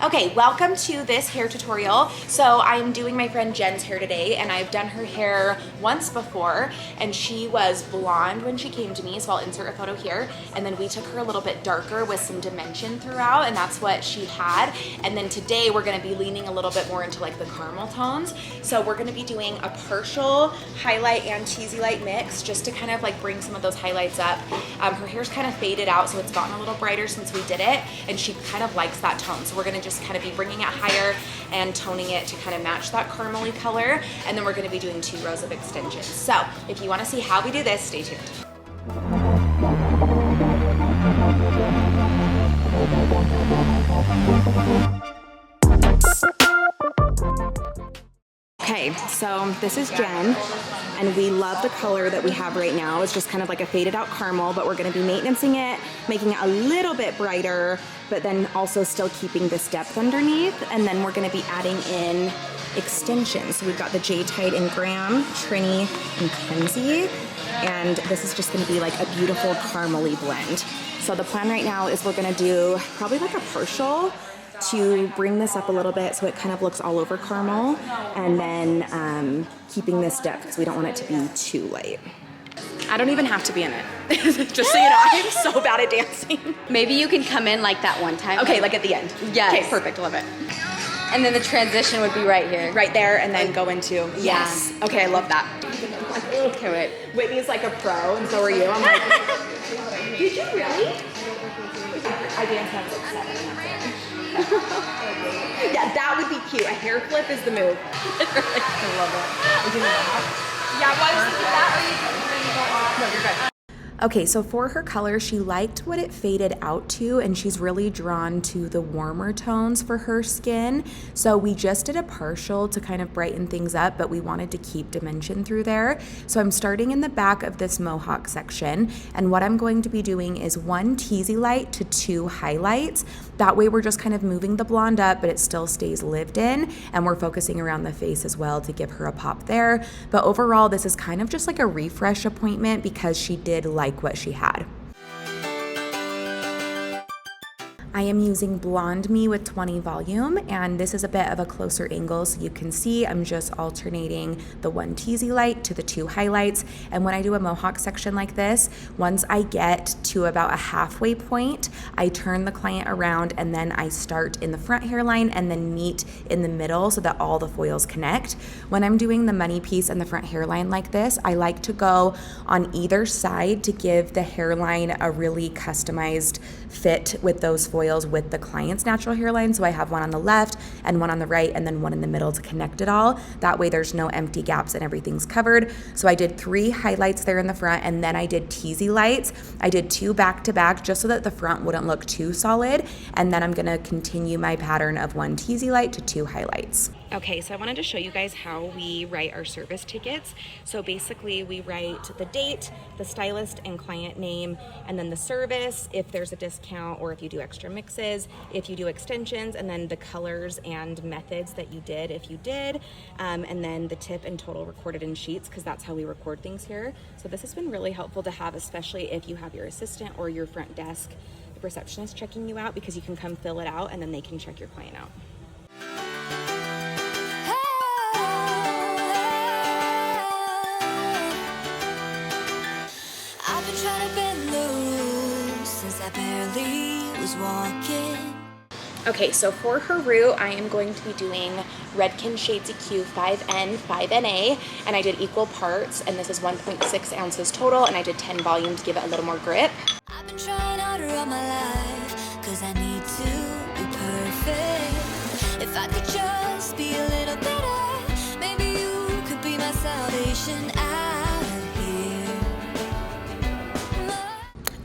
Okay, welcome to this hair tutorial. So I'm doing my friend Jen's hair today, and I've done her hair once before, and she was blonde when she came to me, so I'll insert a photo here. And then we took her a little bit darker with some dimension throughout, and that's what she had. And then today we're gonna be leaning a little bit more into like the caramel tones. So we're gonna be doing a partial highlight and teasy light mix just to kind of like bring some of those highlights up. Her hair's kind of faded out, so it's gotten a little brighter since we did it, and she kind of likes that tone. So we're gonna just kind of be bringing it higher and toning it to kind of match that caramely color. And then we're going to be doing 2 rows of extensions. So if you want to see how we do this, stay tuned. Okay, so this is Jen, and we love the color that we have right now. It's just kind of like a faded out caramel, but we're gonna be maintenancing it, making it a little bit brighter, but then also still keeping this depth underneath. And then we're gonna be adding in extensions. So we've got the J-Tide in Graham, Trini, and Kenzie. And this is just gonna be like a beautiful caramely blend. So the plan right now is we're gonna do probably like a partial to bring this up a little bit so it kind of looks all over caramel, and then keeping this depth because we don't want it to be too light. I don't even have to be in it. Just so you know, I'm so bad at dancing. Maybe you can come in like that one time. Okay, like at the end. Yes. Okay, perfect, love it. And then the transition would be right here. Right there, and then go into, yes. Okay, I love that. Okay, wait. Whitney's like a pro, and so are you. I'm like, did you really? I dance at like 7. Yeah, that would be cute. A hair flip is the move. I love it. Would you know that? Yeah, why was it that? Or you go off? No, you're good. Okay, so for her color, she liked what it faded out to, and she's really drawn to the warmer tones for her skin. So we just did a partial to kind of brighten things up, but we wanted to keep dimension through there. So I'm starting in the back of this mohawk section, and what I'm going to be doing is 1 teasy light to 2 highlights. That way we're just kind of moving the blonde up, but it still stays lived in, and we're focusing around the face as well to give her a pop there. But overall, this is kind of just like a refresh appointment because she did like what she had. I am using Blonde Me with 20 volume, and this is a bit of a closer angle so you can see I'm just alternating the 1 teasy light to the 2 highlights. And when I do a mohawk section like this, once I get to about a halfway point, I turn the client around and then I start in the front hairline and then meet in the middle so that all the foils connect. When I'm doing the money piece and the front hairline like this, I like to go on either side to give the hairline a really customized fit with those foils with the client's natural hairline. So I have one on the left and one on the right and then one in the middle to connect it all. That way there's no empty gaps and everything's covered. So I did 3 highlights there in the front, and then I did teasy lights. I did 2 back to back just so that the front wouldn't look too solid. And then I'm gonna continue my pattern of 1 teasy light to 2 highlights. Okay, so I wanted to show you guys how we write our service tickets. So basically we write the date, the stylist and client name, and then the service, if there's a discount or if you do extra mixes, if you do extensions, and then the colors and methods that you did if you did, and then the tip and total recorded in sheets, because that's how we record things here. So this has been really helpful to have, especially if you have your assistant or your front desk, the receptionist checking you out, because you can come fill it out and then they can check your client out. Trying to bend the rules since I barely was walking. Okay, so for her root, I am going to be doing Redken Shades EQ 5N, 5NA, and I did equal parts, and this is 1.6 ounces total, and I did 10 volume to give it a little more grip. I've been trying harder all my life, cause I need to be perfect. If I could just be a little better, maybe you could be my salvation out of here.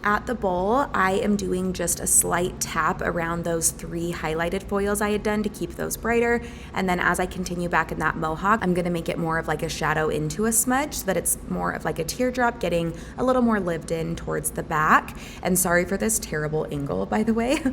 At the bowl, I am doing just a slight tap around those 3 highlighted foils I had done to keep those brighter. And then as I continue back in that mohawk, I'm gonna make it more of like a shadow into a smudge so that it's more of like a teardrop, getting a little more lived in towards the back. And sorry for this terrible angle, by the way.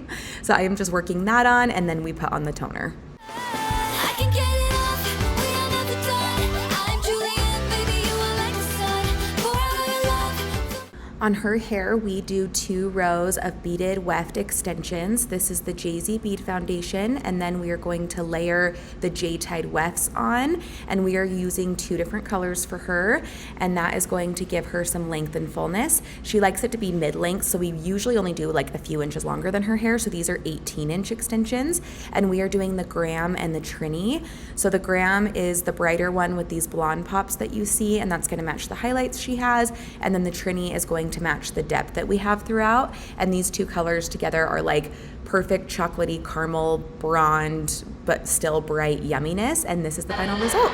So I am just working that on, and then we put on the toner. I can get it off, we are never done. I'm Julian, baby, you are like the sun. Pour out all your love. On her hair, we do 2 rows of beaded weft extensions. This is the Jay-Z bead foundation, and then we are going to layer the J-Tide wefts on, and we are using 2 different colors for her, and that is going to give her some length and fullness. She likes it to be mid-length, so we usually only do like a few inches longer than her hair, so these are 18-inch extensions, and we are doing the gram and the trini. So the gram is the brighter one with these blonde pops that you see, and that's gonna match the highlights she has, and then the trini is going to match the depth that we have throughout, and these 2 colors together are like perfect chocolatey caramel blonde but still bright yumminess, and this is the final result.